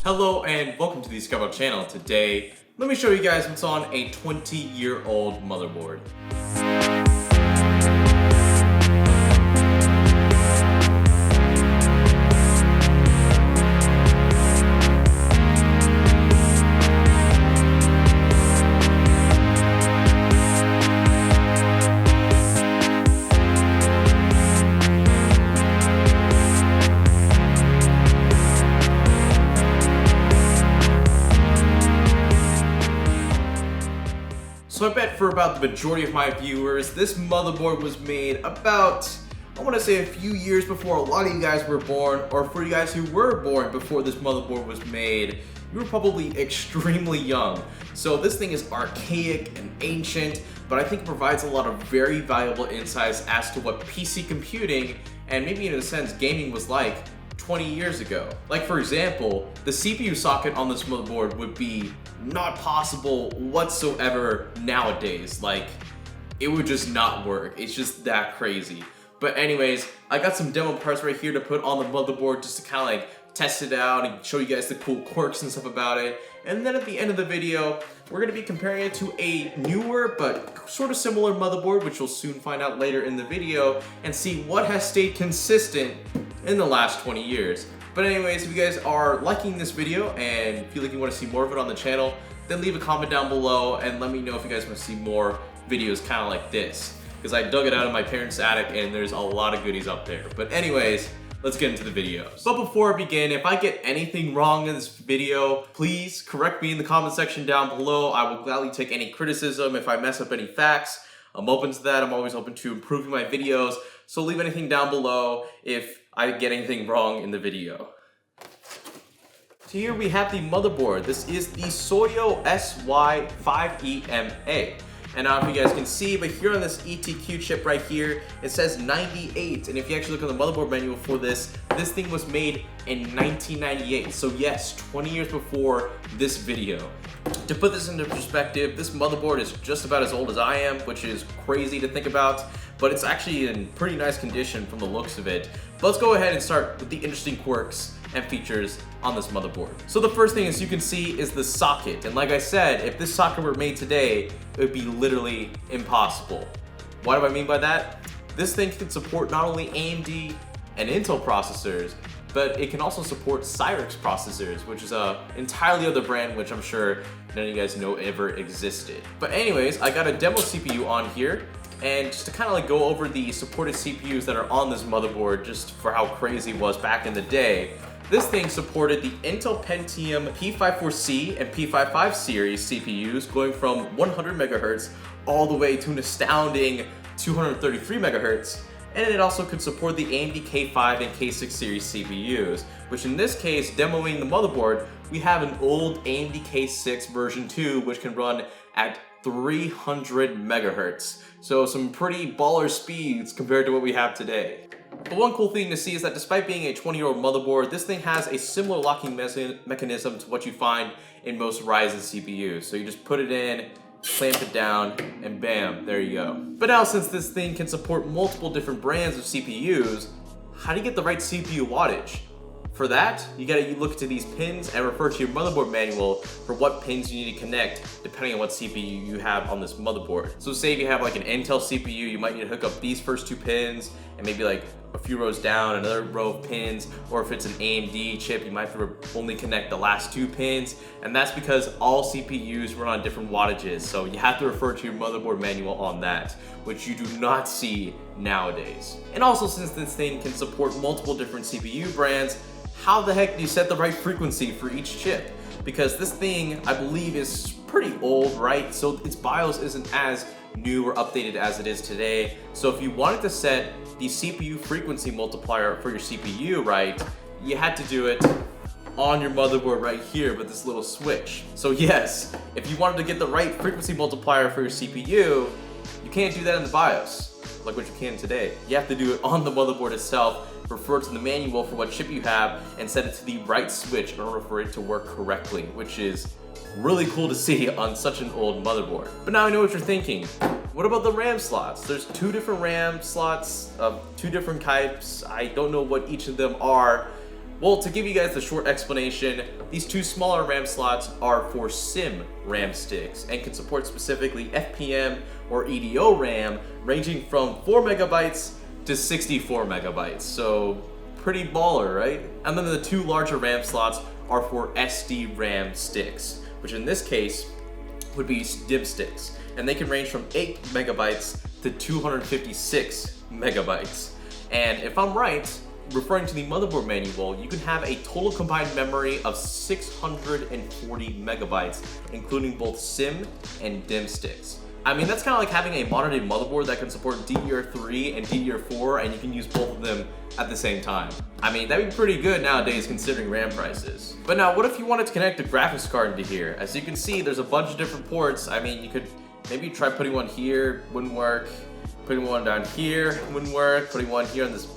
Hello and welcome to the Discover channel. Today, let me show you guys what's on a 20-year-old motherboard. So I bet for about the majority of my viewers, this motherboard was made about, I want to say a few years before a lot of you guys were born, or for you guys who were born before this motherboard was made, you were probably extremely young. So this thing is archaic and ancient, but I think it provides a lot of very valuable insights as to what PC computing, and maybe in a sense gaming, was like 20 years ago. Like for example, the CPU socket on this motherboard would be not possible whatsoever nowadays. Like, it would just not work. It's just that crazy. But anyways, I got some demo parts right here to put on the motherboard just to kind of like test it out and show you guys the cool quirks and stuff about it. And then at the end of the video, we're gonna be comparing it to a newer but sort of similar motherboard, which you'll soon find out later in the video, and see what has stayed consistent in the last 20 years. But anyways, if you guys are liking this video and feel like you want to see more of it on the channel, then leave a comment down below and let me know if you guys want to see more videos kind of like this, because I dug it out of my parents' attic and there's a lot of goodies up there. But anyways, let's get into the videos. But before I begin, if I get anything wrong in this video, please correct me in the comment section down below. I will gladly take any criticism if I mess up any facts. I'm open to that. I'm always open to improving my videos. So leave anything down below if I get anything wrong in the video. So here we have the motherboard. This is the Soyo SY5EMA. And now if you guys can see, but here on this ETQ chip right here, it says 98. And if you actually look at the motherboard manual for this thing was made in 1998. So yes, 20 years before this video. To put this into perspective, this motherboard is just about as old as I am, which is crazy to think about, but it's actually in pretty nice condition from the looks of it. But let's go ahead and start with the interesting quirks and features on this motherboard. So the first thing, as you can see, is the socket. And like I said, if this socket were made today, it would be literally impossible. What do I mean by that? This thing can support not only AMD and Intel processors, but it can also support Cyrix processors, which is a entirely other brand, which I'm sure none of you guys know ever existed. But anyways, I got a demo CPU on here, and just to kind of like go over the supported CPUs that are on this motherboard, just for how crazy it was back in the day. This thing supported the Intel Pentium P54C and P55 series CPUs, going from 100 megahertz all the way to an astounding 233 megahertz. And it also could support the AMD K5 and K6 series CPUs, which in this case, demoing the motherboard, we have an old AMD K6 version 2, which can run at 300 megahertz. So some pretty baller speeds compared to what we have today. But one cool thing to see is that despite being a 20-year-old motherboard, this thing has a similar locking mechanism to what you find in most Ryzen CPUs. So you just put it in, clamp it down, and bam, there you go. But now, since this thing can support multiple different brands of CPUs, how do you get the right CPU wattage? For that, you gotta look to these pins and refer to your motherboard manual for what pins you need to connect depending on what CPU you have on this motherboard. So say if you have like an Intel CPU, you might need to hook up these first two pins and maybe like a few rows down another row of pins, or if it's an AMD chip, you might have to only connect the last two pins, and that's because all CPUs run on different wattages, so you have to refer to your motherboard manual on that, which you do not see nowadays. And also, since this thing can support multiple different CPU brands, how the heck do you set the right frequency for each chip? Because this thing, I believe, is pretty old, right? So its BIOS isn't as new or updated as it is today. So if you wanted to set the CPU frequency multiplier for your CPU, right, you had to do it on your motherboard right here with this little switch. So yes, if you wanted to get the right frequency multiplier for your CPU, you can't do that in the BIOS like what you can today. You have to do it on the motherboard itself, refer to the manual for what chip you have, and set it to the right switch in order for it to work correctly, which is really cool to see on such an old motherboard. But now I know what you're thinking. What about the RAM slots? There's two different RAM slots of two different types. I don't know what each of them are, Well, to give you guys the short explanation, these two smaller RAM slots are for SIM RAM sticks and can support specifically FPM or EDO RAM ranging from 4 megabytes to 64 megabytes. So pretty baller, right? And then the two larger RAM slots are for SD RAM sticks, which in this case would be DIMM sticks. And they can range from 8 megabytes to 256 megabytes. And if I'm right, referring to the motherboard manual, you can have a total combined memory of 640 megabytes, including both SIM and DIMM sticks. I mean, that's kind of like having a modern day motherboard that can support DDR3 and DDR4, and you can use both of them at the same time. I mean, that'd be pretty good nowadays considering RAM prices. But now, what if you wanted to connect a graphics card into here? As you can see, there's a bunch of different ports. I mean, you could maybe try putting one here, wouldn't work. Putting one down here, wouldn't work. Putting one here in this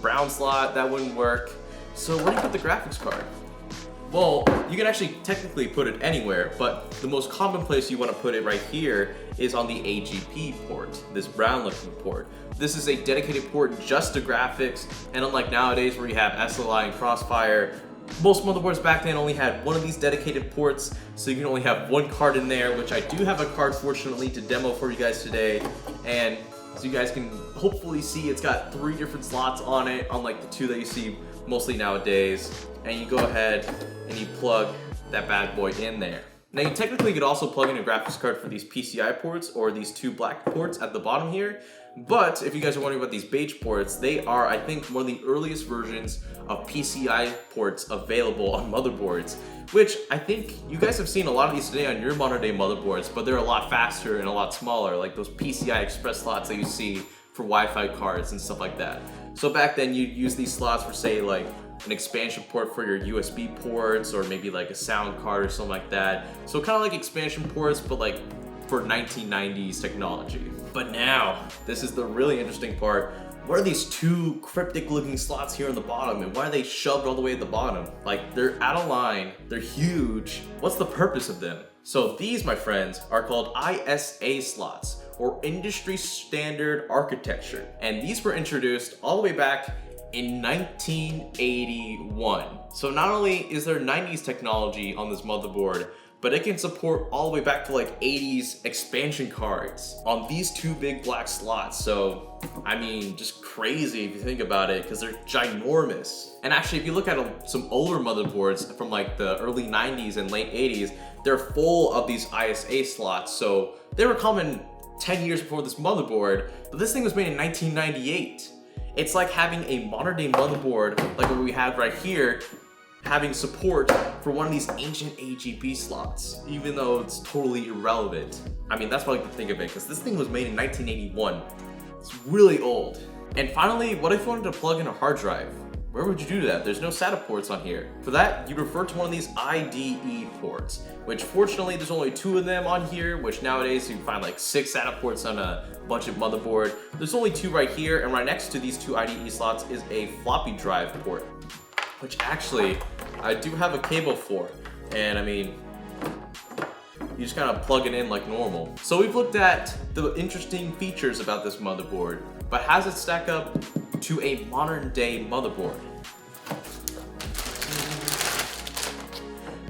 brown slot, that wouldn't work. So where do you put the graphics card? Well, you can actually technically put it anywhere, but the most common place you want to put it right here is on the AGP port, this brown looking port. This is a dedicated port just to graphics, and unlike nowadays where you have SLI and Crossfire, most motherboards back then only had one of these dedicated ports, so you can only have one card in there, which I do have a card fortunately to demo for you guys today. And as you guys can hopefully see, it's got 3 different slots on it, unlike the 2 that you see mostly nowadays. And you go ahead and you plug that bad boy in there. Now you technically could also plug in a graphics card for these PCI ports or these 2 black ports at the bottom here. But if you guys are wondering about these beige ports, they are, I think, one of the earliest versions of PCI ports available on motherboards, which I think you guys have seen a lot of these today on your modern day motherboards, but they're a lot faster and a lot smaller, like those PCI Express slots that you see for Wi-Fi cards and stuff like that. So back then you'd use these slots for, say, like an expansion port for your USB ports, or maybe like a sound card or something like that. So kind of like expansion ports, but like for 1990s technology. But now, this is the really interesting part. What are these 2 cryptic looking slots here on the bottom, and why are they shoved all the way at the bottom? Like, they're out of line, they're huge. What's the purpose of them? So these, my friends, are called ISA slots, or industry standard architecture. And these were introduced all the way back in 1981. So not only is there 90s technology on this motherboard, but it can support all the way back to like 80s expansion cards on these 2 big black slots. So, I mean, just crazy if you think about it, because they're ginormous. And actually, if you look at some older motherboards from like the early 90s and late 80s, they're full of these ISA slots. So they were common 10 years before this motherboard, but this thing was made in 1998. It's like having a modern day motherboard, like what we have right here, having support for one of these ancient AGP slots, even though it's totally irrelevant. I mean, that's what I like to think of it, because this thing was made in 1981. It's really old. And finally, what if you wanted to plug in a hard drive? Where would you do that? There's no SATA ports on here. For that, you'd refer to one of these IDE ports, which fortunately there's only 2 of them on here, which nowadays you can find like 6 SATA ports on a budget motherboard. There's only 2 right here, and right next to these 2 IDE slots is a floppy drive port, which actually I do have a cable for. And I mean, you just kind of plug it in like normal. So we've looked at the interesting features about this motherboard, but how does it stack up to a modern day motherboard?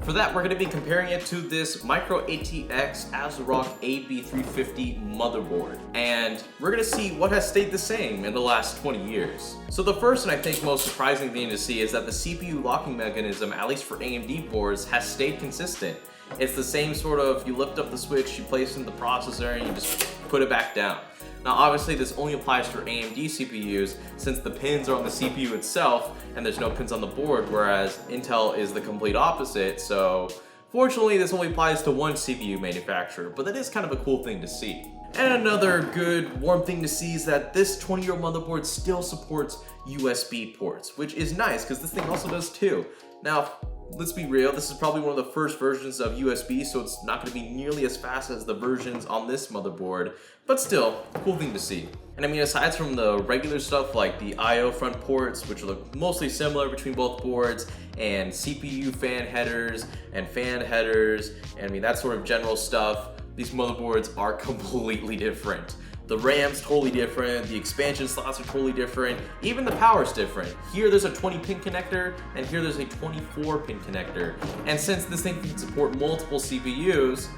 For that, we're going to be comparing it to this Micro ATX ASRock AB350 motherboard. And we're going to see what has stayed the same in the last 20 years. So the first and I think most surprising thing to see is that the CPU locking mechanism, at least for AMD boards, has stayed consistent. It's the same sort of, you lift up the switch, you place it in the processor, and you just put it back down. Now obviously this only applies for AMD CPUs since the pins are on the CPU itself and there's no pins on the board, whereas Intel is the complete opposite. So fortunately this only applies to one CPU manufacturer, but that is kind of a cool thing to see. And another good warm thing to see is that this 20-year-old motherboard still supports USB ports, which is nice because this thing also does too. Now, let's be real, this is probably one of the first versions of USB, so it's not going to be nearly as fast as the versions on this motherboard, but still, cool thing to see. And I mean, aside from the regular stuff like the I/O front ports, which look mostly similar between both boards, and CPU fan headers, and fan headers, and I mean, that sort of general stuff, these motherboards are completely different. The RAM's totally different, the expansion slots are totally different, even the power's different. Here there's a 20-pin connector, and here there's a 24-pin connector. And since this thing can support multiple CPUs,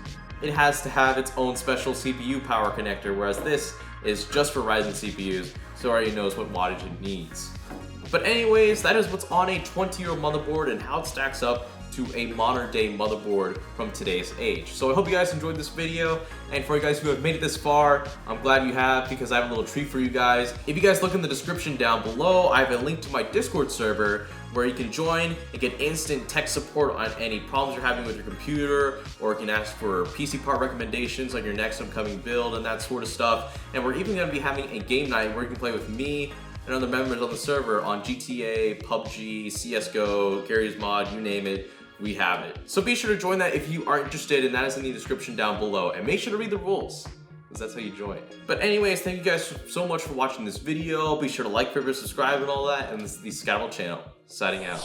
it has to have its own special CPU power connector, whereas this is just for Ryzen CPUs, so it already knows what wattage it needs. But anyways, that is what's on a 20-year-old motherboard and how it stacks up to a modern day motherboard from today's age. So I hope you guys enjoyed this video, and for you guys who have made it this far, I'm glad you have, because I have a little treat for you guys. If you guys look in the description down below, I have a link to my Discord server where you can join and get instant tech support on any problems you're having with your computer, or you can ask for PC part recommendations on your next upcoming build and that sort of stuff. And we're even going to be having a game night where you can play with me and other members on the server on GTA, PUBG, CSGO, Gary's Mod, you name it. We have it. So be sure to join that if you are interested, and that is in the description down below. And make sure to read the rules, because that's how you join. But anyways, thank you guys so much for watching this video. Be sure to like, favorite, subscribe, and all that. And this is the Scatable channel, signing out.